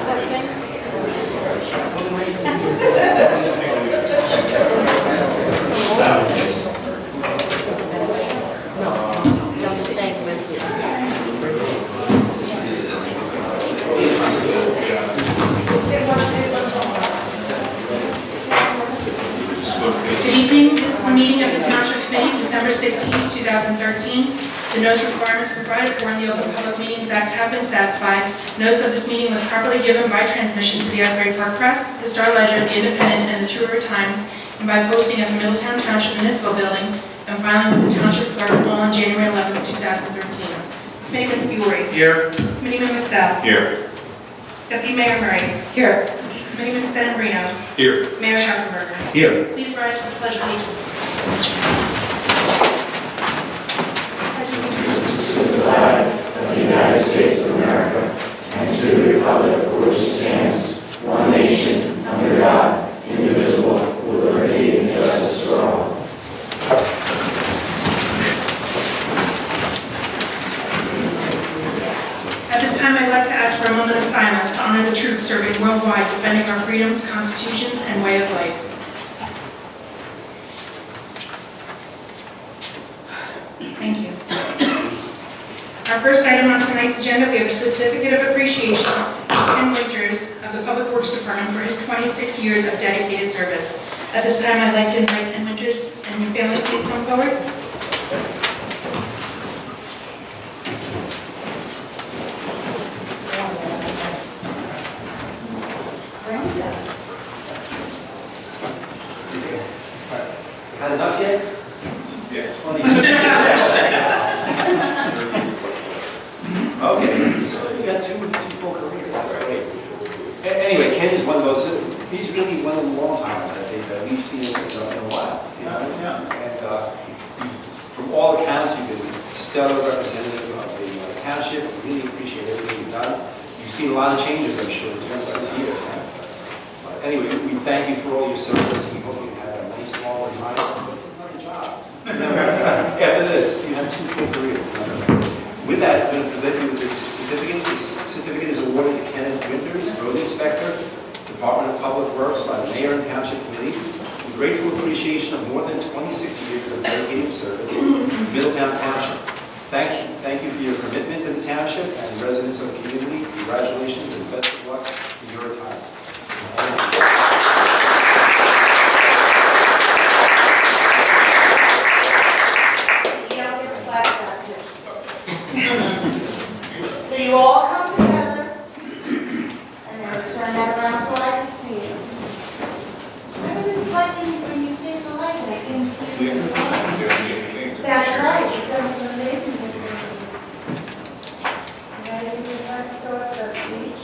Good evening. This is a meeting of the Township Committee, December 16, 2013. The notice requirements provided for in the Open Public Meetings Act have been satisfied. Notice of this meeting was properly given by transmission to the Asbury Park Press, the Star Ledger, the Independent, and the True River Times, and by posting at the Middletown Township Municipal Building and filing with the Township Clerk all on January 11, 2013. Committeeman Fiore. Here. Committeeman Massell. Here. Deputy Mayor Murray. Here. Committeeman Sedembrino. Here. Mayor Schaffenberger. Here. Please rise for the Pledge of Allegiance. The United States of America, and to the republic for which it stands, one nation, under God, indivisible, with liberty and justice for all. At this time, I'd like to ask for a moment of silence to honor the troops serving worldwide, defending our freedoms, constitutions, and way of life. Thank you. Our first item on tonight's agenda, we have a certificate of appreciation to Ken Winters of the Public Works Department for his 26 years of dedicated service. At this time, I'd like to invite Ken Winters and your family please come forward. Had enough yet? Yes. Okay, so you got two full careers, that's great. Anyway, Ken is one of those, he's really one of the long timers, I think, that we've seen in a while. You know? And from all accounts, you've been a stellar representative of the township. We really appreciate everything you've done. You've seen a lot of changes, I'm sure, in 26 years. Anyway, we thank you for all your service. We hope you have a nice long retirement. Another job. After this, you have two full careers. With that, I'm going to present you with this certificate. This certificate is awarded to Kenneth Winters, Road Inspector, Department of Public Works, by the Mayor and Township Committee, with grateful appreciation of more than 26 years of dedicated service to Middletown Township. Thank you for your commitment to the township and the residents of the community. Congratulations and best of luck in your retirement. So you all come together, and then turn that around so I can see you. I mean, this is like when you saved a life and I didn't see you. That's right, you've done some amazing things. So now you would like to go to the beach.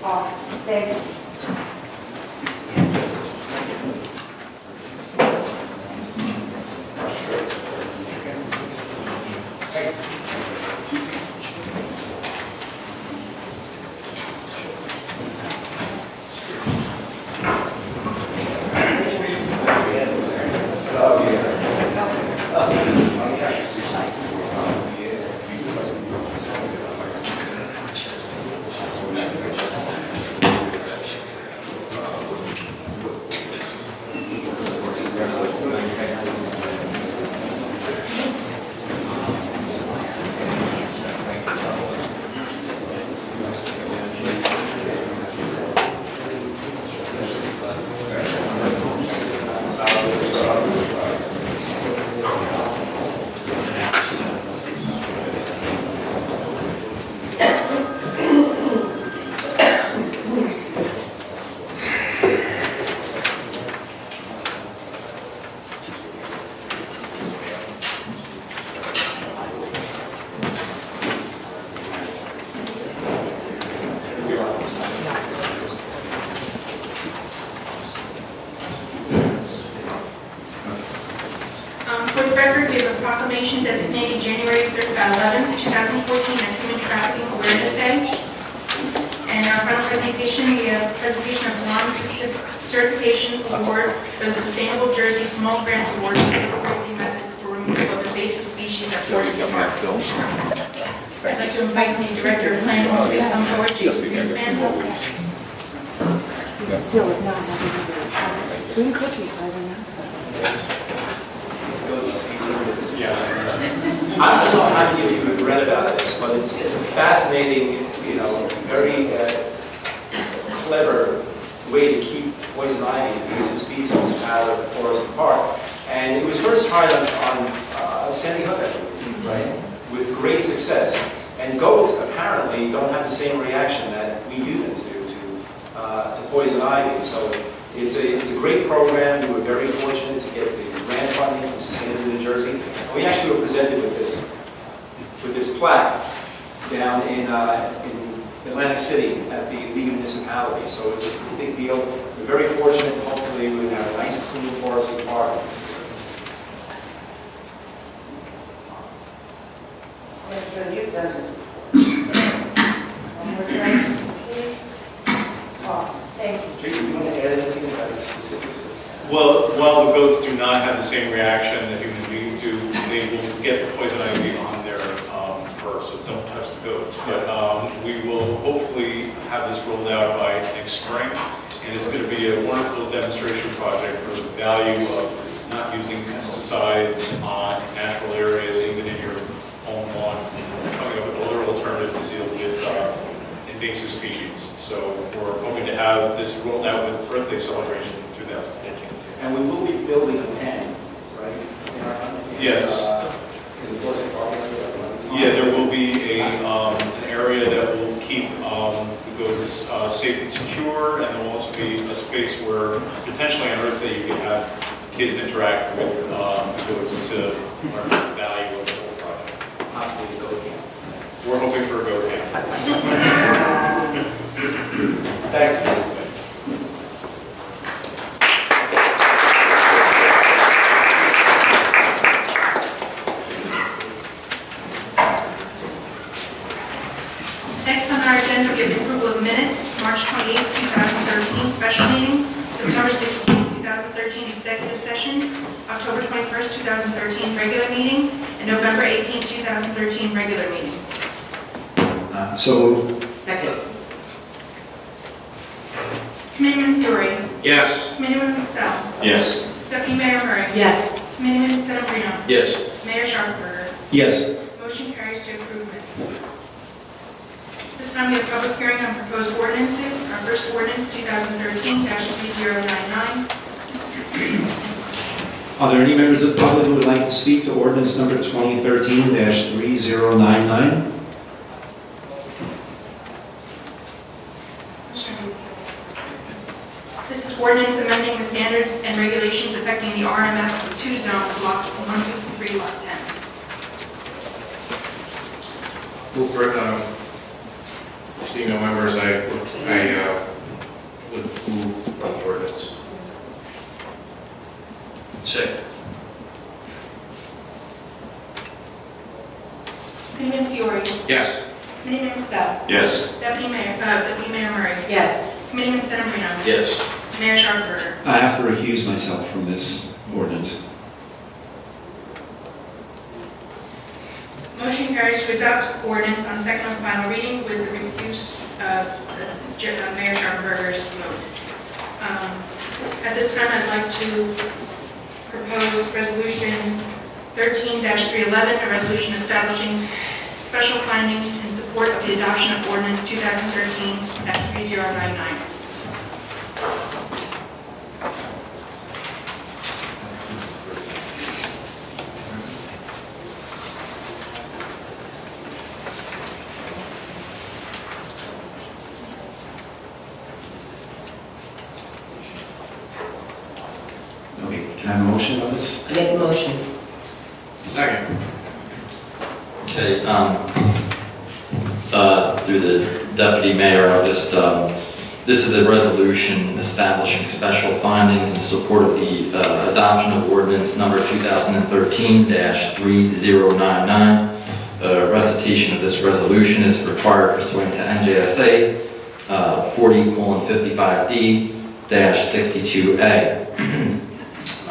Awesome, thank you. For the record, we have a proclamation designated January 11, 2014 as Human Trafficking Awareness Day. And our final presentation, we have a presentation of bronze certification award for the Sustainable Jersey Small Grant Award for the Jersey method for removal of invasive species at Forest Park. I'd like to to invite the Director of Planning to please come forward, Jason Greenspan. Still would not have another. Bring cookies, I don't know. I don't know how many of you have read about this, but it's a fascinating, very clever way to keep poison ivy, invasive species, out of Forest Park. And it was first tried on Sandy Hook, I believe, right? With great success. And goats apparently don't have the same reaction that we humans do to poison ivy. So it's a great program. We were very fortunate to get the grant funding from Sustainable New Jersey. We actually were presented with this plaque down in Atlantic City at the League of Municipalities. So it's a big deal. We're very fortunate. Hopefully we have a nice, clean forested park. So you've done this before. One more time, please. Awesome, thank you. Jason, do you want to add anything about the specifics? Well, while the goats do not have the same reaction that human beings do, they will get the poison ivy on their fur, so don't touch the goats. But we will hopefully have this rolled out by next spring, and it's going to be a wonderful demonstration project for the value of not using pesticides on natural areas, even in your home lawn, coming up with other alternatives to deal with invasive species. So we're hoping to have this rolled out with birthday celebration in 2015. And we will be building a pen, right? Yes. In the Forest Park area. Yeah, there will be an area that will keep the goats safe and secure, and there will also be a space where potentially on Earth that you can have kids interact with the goats to learn the value of the whole project. Possibly a goat camp. We're hoping for a goat camp. Thank you. Next on our agenda, we have the approval of minutes, March 28, 2013, special meeting, September 16, 2013, executive session, October 21, 2013, regular meeting, and November 18, 2013, regular meeting. So, Second. Committeeman Fiore. yes. Committeeman Patel. Yes. Deputy Mayor Murray. Yes. Committeeman Sedambrino. Yes. Mayor Sharpberger. Yes. Motion carries to approve minutes. This time we have public hearing on proposed ordinances. Our first ordinance, 2013-3099. Are there any members of the public who would like to speak to ordinance number 2013-3099? This is ordinance amending the standards and regulations affecting the RMF 2 zone, block 163, lot 10. Seeing no members, I would move the ordinance. Second. Committeeman Fiore. Yes. Committeeman Patel. Yes. Deputy Mayor Murray. Yes. Committeeman Sedambrino. Yes. Mayor Sharpberger. I have to recuse myself from this ordinance. Motion carries to adopt ordinance on second and final reading with the recuse of Mayor Sharpberger's vote. At this time, I'd like to propose Resolution 13-311, a resolution establishing special findings in support of the adoption of Ordinance 2013-3099. Okay, can I have a motion on this? I make a motion. Second. Okay, through the deputy mayor, I'll just, this is a resolution establishing special findings in support of the adoption of ordinance number 2013-3099. Recitation of this resolution is required pursuant to NJSA 40:55D-62A.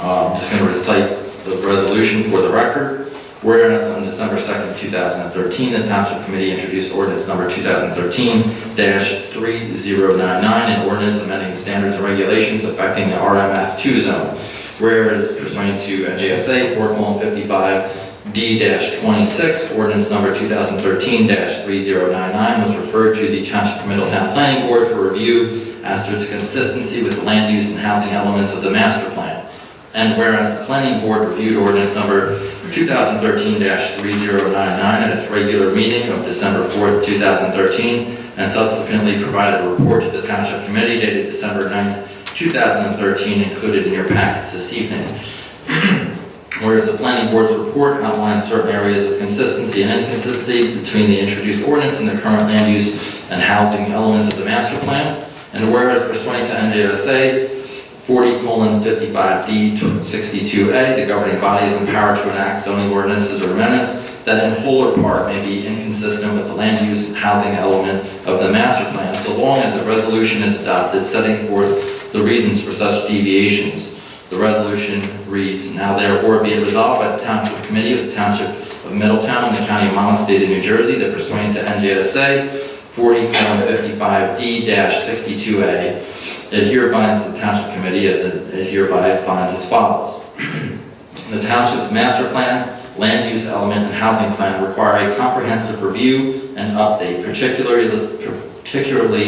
I'm just going to recite the resolution for the record. Whereas on December 2nd, 2013, the Township Committee introduced ordinance number 2013-3099, an ordinance amending the standards and regulations affecting the RMF2 zone. Whereas pursuant to NJSA 4:55D-26, ordinance number 2013-3099 was referred to the Township of Middletown Planning Board for review as to its consistency with the land use and housing elements of the master plan. And whereas the Planning Board reviewed ordinance number 2013-3099 at its regular meeting of December 4th, 2013, and subsequently provided a report to the Township Committee dated December 9th, 2013, included in your packets this evening. Whereas the Planning Board's report outlines certain areas of consistency and inconsistency between the introduced ordinance and the current land use and housing elements of the master plan, and whereas pursuant to NJSA 40:55D-62A, the governing body is empowered to enact zoning ordinances or amendments that in whole or part may be inconsistent with the land use and housing element of the master plan, so long as a resolution is adopted setting forth the reasons for such deviations. The resolution reads, now therefore be it resolved by the Township Committee of the Township of Middletown in the County of Monmouth, State of New Jersey, that pursuant to NJSA 40:55D-62A, it hereby binds the Township Committee as it hereby finds as follows. The Township's master plan, land use element, and housing plan require a comprehensive review and update, particularly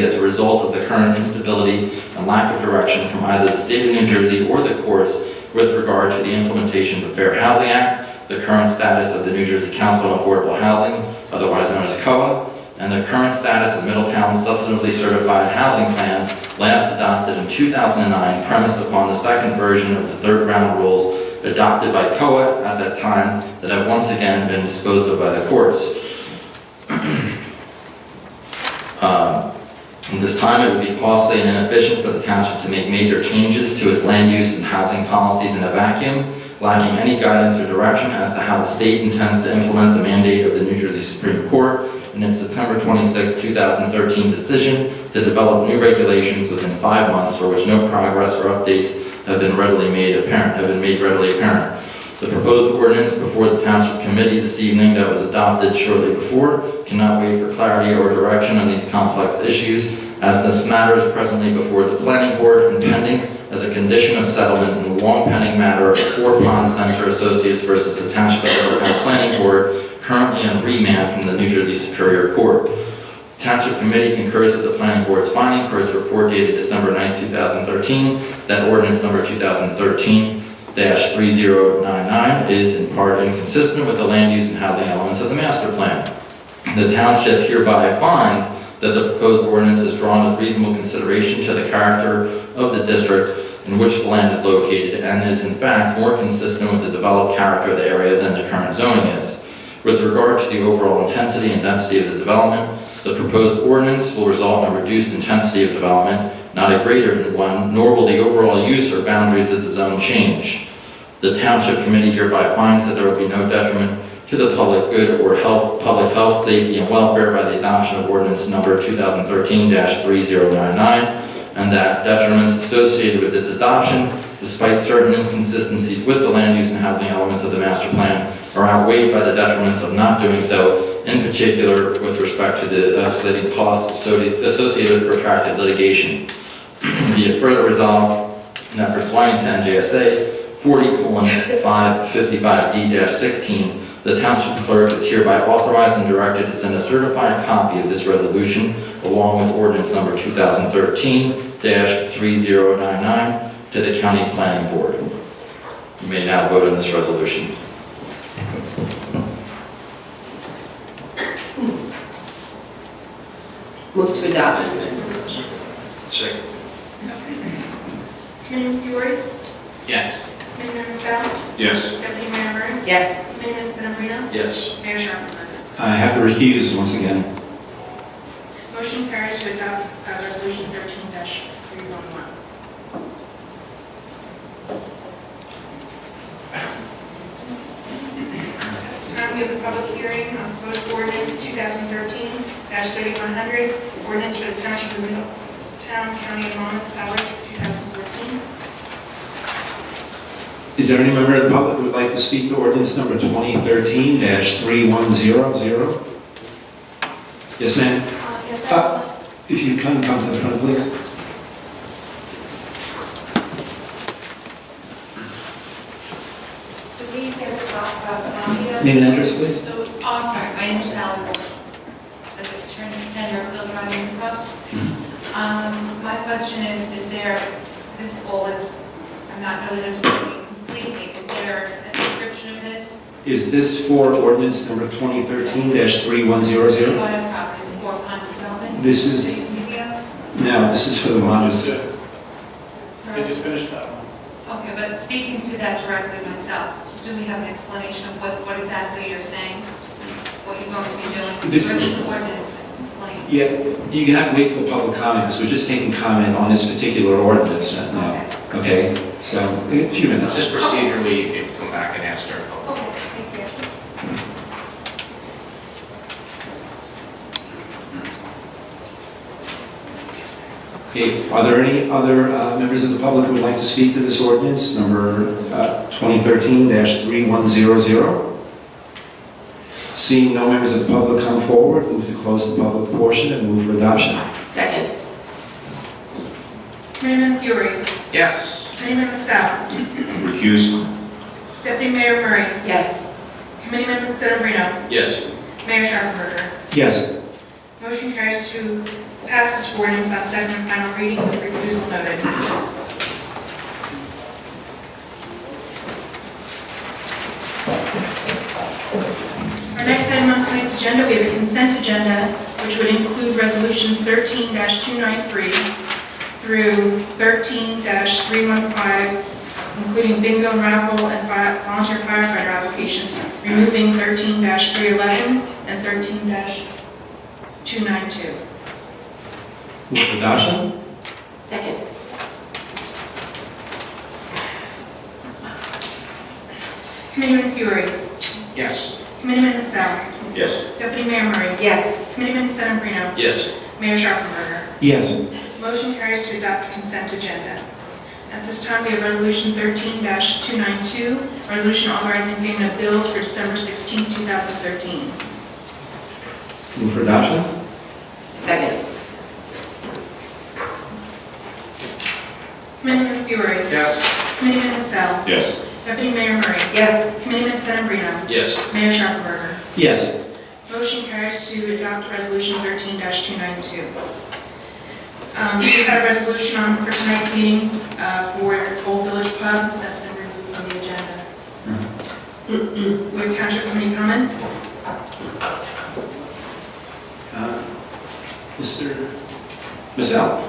as a result of the current instability and lack of direction from either the State of New Jersey or the courts with regard to the implementation of the Fair Housing Act, the current status of the New Jersey Council on Affordable Housing, otherwise known as COA, and the current status of Middletown's substantively certified housing plan, last adopted in 2009, premised upon the second version of the third round rules adopted by COA at that time that have once again been disposed of by the courts. At this time, it would be costly and inefficient for the township to make major changes to its land use and housing policies in a vacuum, lacking any guidance or direction as to how the state intends to implement the mandate of the New Jersey Supreme Court in its September 26, 2013 decision to develop new regulations within 5 months for which no progress or updates have been made readily apparent. The proposed ordinance before the Township Committee this evening that was adopted shortly before cannot wait for clarity or direction on these complex issues, as the matter is presently before the Planning Board and pending as a condition of settlement in the long-pending matter of Four Pond Center Associates versus the Township of Middletown Planning Board, currently on remand from the New Jersey Superior Court. The Township Committee concurs with the Planning Board's finding for its report dated December 9, 2013, that ordinance number 2013-3099 is in part inconsistent with the land use and housing elements of the master plan. The Township hereby finds that the proposed ordinance is drawn with reasonable consideration to the character of the district in which the land is located and is in fact more consistent with the developed character of the area than the current zoning is. With regard to the overall intensity and density of the development, the proposed ordinance will result in a reduced intensity of development, not a greater one, nor will the overall use or boundaries of the zone change. The Township Committee hereby finds that there will be no detriment to the public good or public health, safety, and welfare by the adoption of ordinance number 2013-3099, and that detriments associated with its adoption, despite certain inconsistencies with the land use and housing elements of the master plan, are outweighed by the detriments of not doing so, in particular with respect to the escalating costs associated with protracted litigation. Be it further resolved that pursuant to NJSA 40:55D-16, the Township Clerk is hereby authorized and directed to send a certified copy of this resolution, along with ordinance number 2013-3099, to the County Planning Board. You may now vote on this resolution. Move to adopt. Second. Committeeman Fiore? Yes. Committeeman Mascout? Yes. Deputy Mayor Murray? Yes. Committeeman Sedambrino? Yes. Mayor Sharkey? I have to recuse once again. Motion carries to adopt Resolution 13-311. This time we have the public hearing on proposed ordinance 2013-3100, ordinance for the Township of Middletown, County of Monmouth, salaries for 2014. Is there any member of the public who would like to speak to ordinance number 2013-3100? Yes, ma'am? Yes, I have a question. If you come to the front, please. Did we get a copy of? Name and address, please. So, I'm sorry, my name is Sally Walsh, as a tender of Field Driving Clubs. My question is there, this all is, I'm not really understanding completely, is there a description of this? Is this for ordinance number 2013-3100? Avaya property before Ponce Development? This is- That used to be there? No, this is for the modules. They just finished that one. Okay, but speaking to that directly myself, do we have an explanation of what exactly you're saying? What you're going to be doing? This- Or is this ordinance explained? Yeah, you're going to have to wait till the public comment, because we're just taking comment on this particular ordinance now. Okay, so a few minutes. Just procedurally, you can come back and ask her. Okay, thank you. Okay, are there any other members of the public who would like to speak to this ordinance, number 2013-3100? Seeing no members of the public come forward, move to close the public portion and move for adoption. Second. Committeeman Fury, Yes. Committeeman Masal, Recuse. Deputy Mayor Murray, Yes. Committeeman Sedambrino, Yes. Mayor Sharpenberger. Yes. Motion carries to pass this ordinance on second and final reading with recusal noted. Our next item on tonight's agenda, we have a consent agenda, which would include resolutions 13-293 through 13-315, including bingo, raffle, and volunteer firefighter applications, removing 13-311 and 13-292. Move for adoption? Second. Committeeman Fury, Yes. Committeeman Masal, Yes. Deputy Mayor Murray, Yes. Committeeman Sedambrino, Yes. Mayor Sharpenberger. Yes. Motion carries to adopt consent agenda. At this time, we have resolution 13-292, resolution authorizing payment of bills for December 16, 2013. Move for adoption? Second. Committeeman Fury, Yes. Committeeman Masal, Yes. Deputy Mayor Murray, Yes. Committeeman Sedambrino, Yes. Mayor Sharpenberger. Yes. Motion carries to adopt resolution 13-292. We had a resolution on for tonight's meeting for Old Village Pub. That's been removed from the agenda. We have Township Committee comments. Mr. Mazel?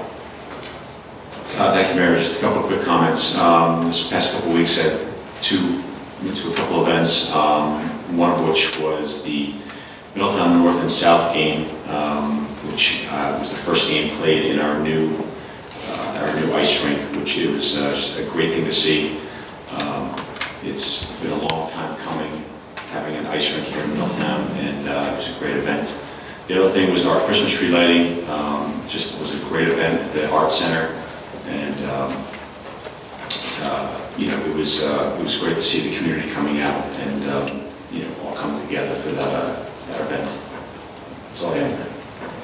Thank you, Mayor. Just a couple of quick comments. This past couple of weeks, I had been to a couple events, one of which was the Middletown North and South game, which was the first game played in our new ice rink, which it was just a great thing to see. It's been a long time coming, having an ice rink here in Middletown, and it was a great event. The other thing was our Christmas tree lighting. Just was a great event at the Art Center, and it was great to see the community coming out and all come together for that event. That's all I have.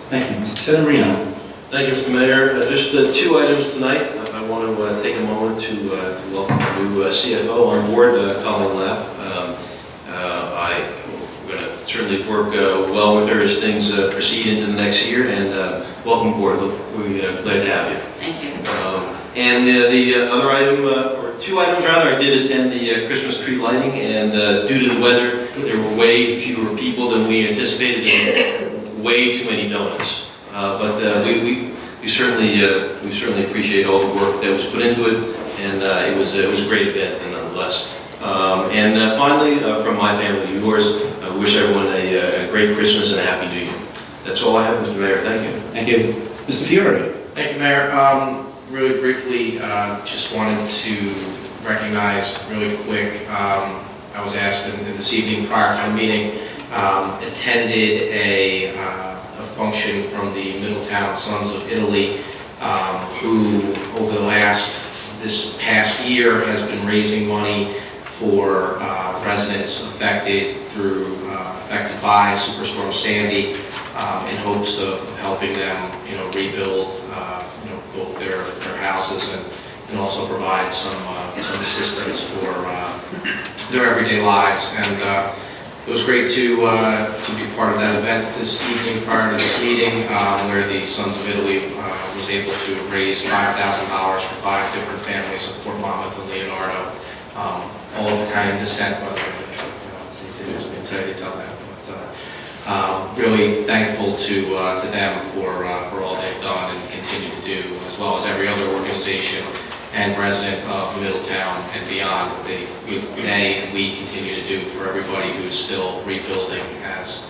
Thank you. Mr. Sedambrino? Thank you, Mr. Mayor. Just two items tonight. I want to take a moment to welcome the new CFO on board, Colleen Lapp. We're going to certainly work well with her as things proceed into the next year, and welcome aboard. We're glad to have you. Thank you. And the other item, or two items rather, I did attend the Christmas tree lighting, and due to the weather, there were way fewer people than we anticipated, and way too many donuts. But we certainly appreciate all the work that was put into it, and it was a great event nonetheless. And finally, from my family to yours, I wish everyone a great Christmas and a Happy New Year. That's all I have, Mr. Mayor. Thank you. Thank you. Mr. Fiore? Thank you, Mayor. Really briefly, just wanted to recognize really quick, I was asked in this evening prior to the meeting, attended a function from the Middletown Sons of Italy, who over the last this past year has been raising money for residents affected by Superstorm Sandy in hopes of helping them, rebuild, both their houses and also provide some assistance for their everyday lives. And it was great to be part of that event this evening prior to this meeting, where the Sons of Italy was able to raise $5,000 for 5 different families of Fort Monmouth and Leonardo, all of Italian descent, by the way. It's been to tell that. But really thankful to them for all they've done and continue to do, as well as every other organization and resident of Middletown and beyond. They and we continue to do for everybody who's still rebuilding. As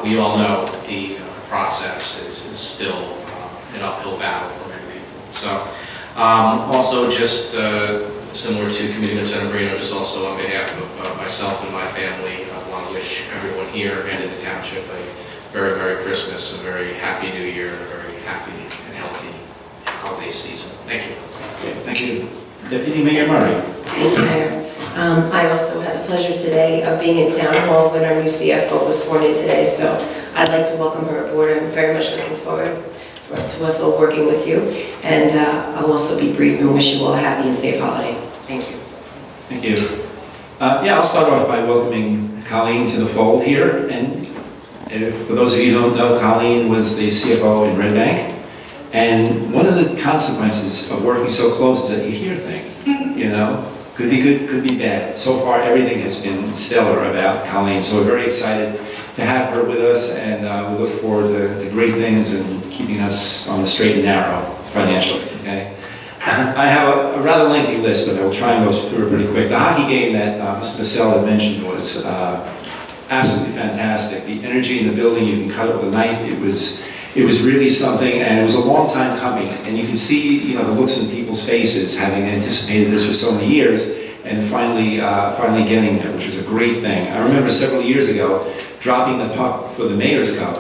we all know, the process is still an uphill battle for many people. So also just similar to Committeeman San Marino, just also on behalf of myself and my family, I want to wish everyone here and in the township a very Merry Christmas, a very Happy New Year, and a very happy and healthy holiday season. Thank you. Okay, thank you. Deputy Mayor Murray. Thank you, Mayor. I also had the pleasure today of being in Town Hall when our new CFO was sworn in today, so I'd like to welcome her aboard. I'm very much looking forward to us all working with you, and I'll also be brief and wish you all a happy and safe holiday. Thank you. Thank you. I'll start off by welcoming Colleen to the fold here. And for those of you who don't know, Colleen was the CFO in Red Bank. And one of the consequences of working so close is that you hear things, Could be good, could be bad. So far, everything has been stellar about Colleen. So we're very excited to have her with us, and we look forward to great things and keeping us on the straight and narrow financially, okay? I have a rather lengthy list, but I will try and go through it pretty quick. The hockey game that Mr. Bissell had mentioned was absolutely fantastic. The energy in the building, you can cut it with a knife. It was really something, and it was a long time coming. And you can see, the looks in people's faces, having anticipated this for so many years, and finally getting there, which was a great thing. I remember several years ago dropping the puck for the Mayor's Cup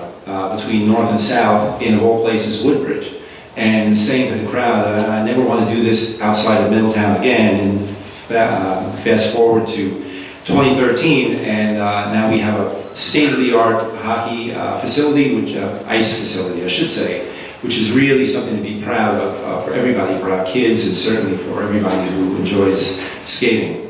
between North and South in, of all places, Woodbridge, and saying to the crowd, I never want to do this outside of Middletown again. And fast forward to 2013, and now we have a state-of-the-art hockey facility, ice facility, I should say, which is really something to be proud of for everybody, for our kids, and certainly for everybody who enjoys skating.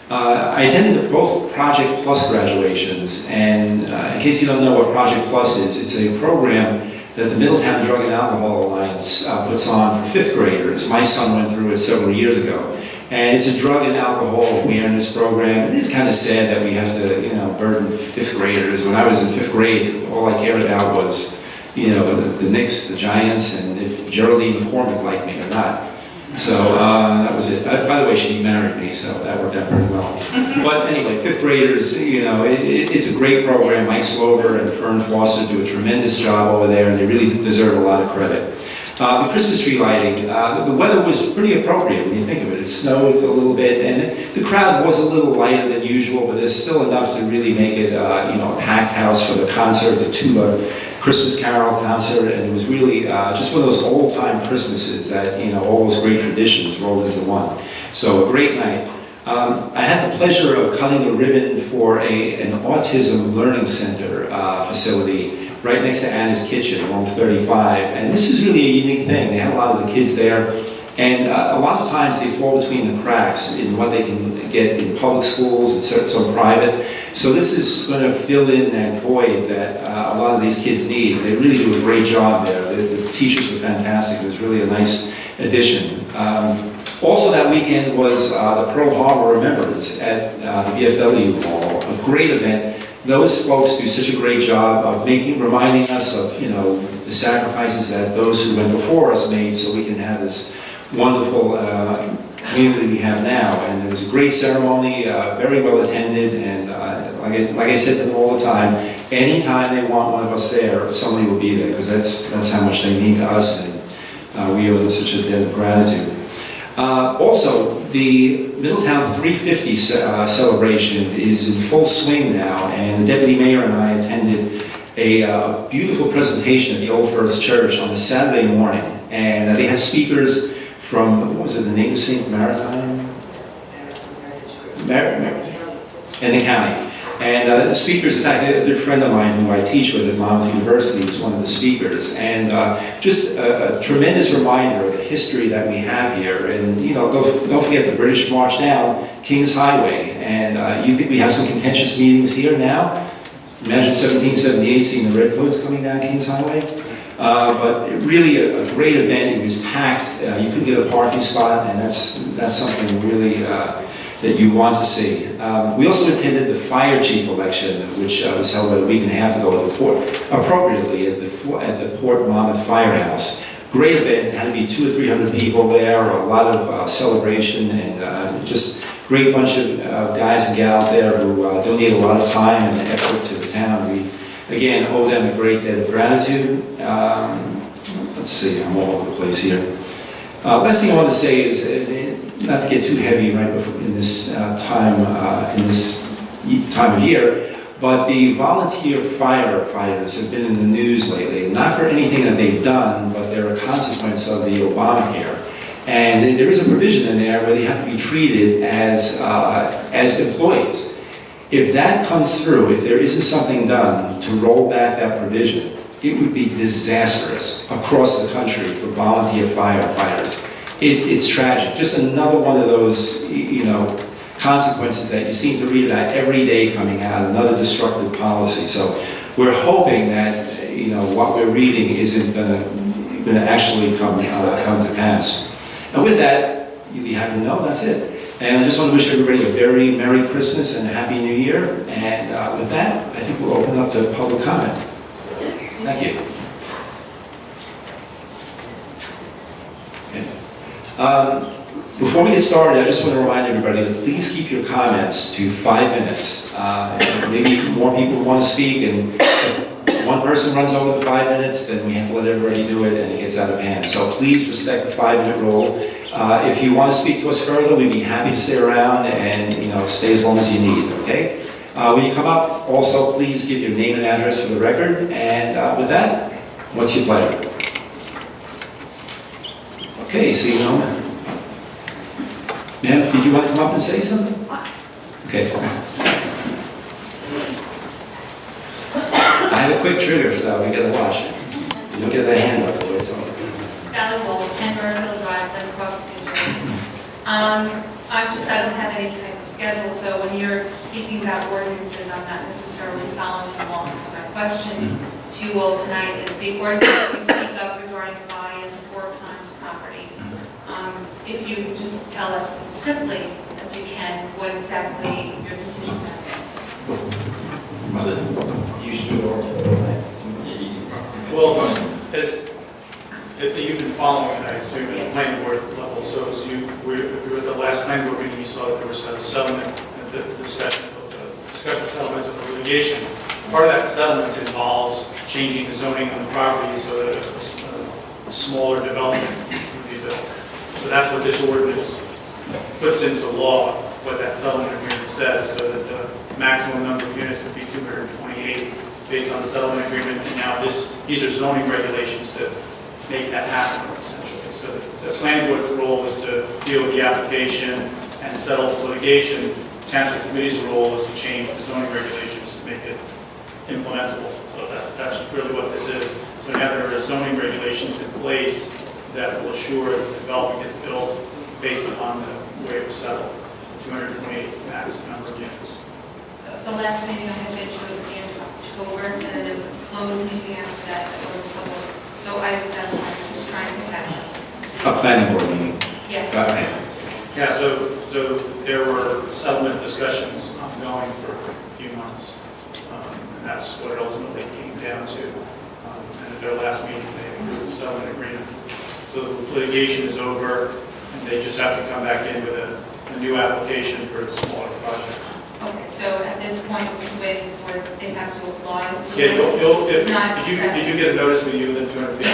I attended both Project Plus graduations, and in case you don't know what Project Plus is, it's a program that the Middletown Drug and Alcohol Alliance puts on for 5th graders. My son went through it several years ago. And it's a drug and alcohol awareness program. It is kind of sad that we have to, burden 5th graders. When I was in 5th grade, all I cared about was, the Knicks, the Giants, and if Geraldine McCormick liked me or not. So that was it. By the way, she married me, so that worked out very well. But anyway, 5th graders, it's a great program. Mike Slover and Fern Foster do a tremendous job over there, and they really deserve a lot of credit. The Christmas tree lighting, the weather was pretty appropriate when you think of it. It snowed a little bit, and the crowd was a little lighter than usual, but there's still enough to really make it, a packed house for the concert, the Tuba Christmas Carol concert, and it was really just one of those old-time Christmases that, all those great traditions rolled into one. So a great night. I had the pleasure of cutting the ribbon for an autism learning center facility right next to Anna's Kitchen, room 35. And this is really a unique thing. They have a lot of the kids there. And a lot of times they fall between the cracks in what they can get in public schools and some private. So this is going to fill in that void that a lot of these kids need. They really do a great job there. The teachers were fantastic. It was really a nice addition. Also that weekend was the Pearl Harbor Remembrance at the VFW Hall, a great event. Those folks do such a great job of reminding us of, the sacrifices that those who went before us made so we can have this wonderful community we have now. And it was a great ceremony, very well attended, and like I said to them all the time, anytime they want one of us there, somebody will be there, because that's how much they mean to us, and we owe them such a debt of gratitude. Also, the Middletown 350 celebration is in full swing now, and the Deputy Mayor and I attended a beautiful presentation at the Old First Church on a Saturday morning, and they had speakers from, what was it, the name of St. Maritime? In the county. And the speakers, in fact, a good friend of mine who I teach with at Monmouth University was one of the speakers. And just a tremendous reminder of the history that we have here. And, you know, don't forget the British marched down King's Highway. And you think we have some contentious meetings here now? Imagine 1778 seeing the Redcoats coming down King's Highway. But really a great event. It was packed. You couldn't get a parking spot, and that's something really that you want to see. We also attended the fire chief election, which was held about a week and a half ago at the port, appropriately at the Port Monmouth Firehouse. Great event. Had to be 200 or 300 people there. A lot of celebration, and just great bunch of guys and gals there who donate a lot of time and effort to the town. We again owe them a great debt of gratitude. Let's see, I'm all over the place here. Last thing I want to say is, not to get too heavy right before in this time of year, but the volunteer firefighters have been in the news lately, not for anything that they've done, but they're a consequence of the Obamacare. And there is a provision in there where they have to be treated as employees. If that comes through, if there isn't something done to roll back that provision, it would be disastrous across the country for volunteer firefighters. It's tragic. Just another one of those, you know, consequences that you seem to read about every day coming out, another destructive policy. So we're hoping that, you know, what we're reading isn't going to actually come to pass. And with that, you'll be happy to know that's it. And I just want to wish everybody a very Merry Christmas and a Happy New Year. And with that, I think we'll open up to public comment. Thank you. Before we get started, I just want to remind everybody to please keep your comments to 5 minutes. Maybe more people want to speak, and if one person runs over the 5 minutes, then we have to let everybody do it, and it gets out of hand. So please respect the 5-minute rule. If you want to speak to us further, we'd be happy to stay around and, you know, stay as long as you need. Okay? When you come up, also please give your name and address for the record. And with that, what's your pleasure? Okay, see you now. Ma'am, did you want to come up and say something? Okay. I have a quick trigger, so we gotta watch. You don't get that hand up the way it's on. Sally Wolf, 10 Burville Drive, Glenbrook, New Jersey. I don't have any type of schedule, so when you're speaking about ordinances, I'm not necessarily following along. So my question to you all tonight is the ordinance you speak of regarding Avaya and Four Pines property. If you could just tell us as simply as you can what exactly your decision is. Well, if you've been following it, I assume at the planning board level, so as you were at the last planning board meeting, you saw that there was a settlement, the discussion of the special settlement of the litigation. Part of that settlement involves changing the zoning on the property so that a smaller development would be built. So that's what this ordinance puts into law, what that settlement agreement says, so that the maximum number of units would be 228 based on the settlement agreement. And now these are zoning regulations that make that happen, essentially. So the planning board's role is to deal with the application and settle the litigation. Township committee's role is to change the zoning regulations to make it implementable. So that's really what this is. So now there are zoning regulations in place that will assure that the development gets built based upon the way it was settled, 228 max number of units. So the last meeting I had been to was at the end of October, and then there was a closed meeting after that that was public. So that's why I'm just trying to catch up. A planning board meeting. Yes. Okay. Yeah, so there were settlement discussions ongoing for a few months, and that's what it ultimately came down to. And at their last meeting, they approved the settlement agreement. So the litigation is over, and they just have to come back in with a new application for a smaller project. Okay, so at this point, we're just waiting for, they have to apply. Yeah, did you get a notice with you within 200 feet?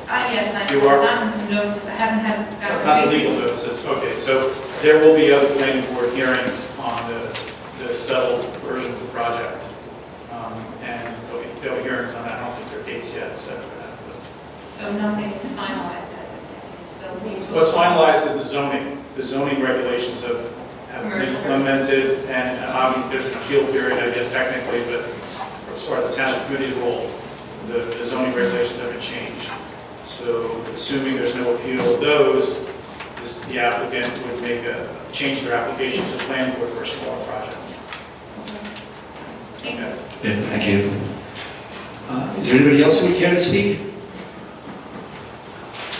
Yes, I You have are? gotten some notices. I haven't got Not the legal notices, okay. So there will be other planning board hearings on the settled version of the project. And there'll be hearings on that. I don't think there are dates yet set for that. So nothing is finalized as of yet. still need to. What's finalized is the zoning regulations have been Commercial. implemented, and there's an appeal period, I guess technically, but as far as the township committee's role, the zoning regulations haven't changed. So assuming there's no appeal of those, the applicant would change their application to the planning board for a smaller project. Thank you. Yeah, thank you. Is there anybody else who would care to speak?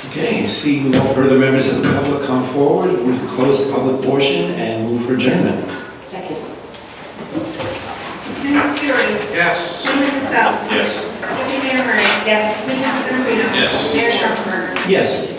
Okay, seeing no further members of the public come forward, we'll close the public portion and move for adjournment. Second. Committeeman Fury. Yes. Committeeman DeSalle. Yes. Deputy Mayor Murray. Yes. Committeeman Sedambrino. Yes. Mayor Sharpenberger. Yes.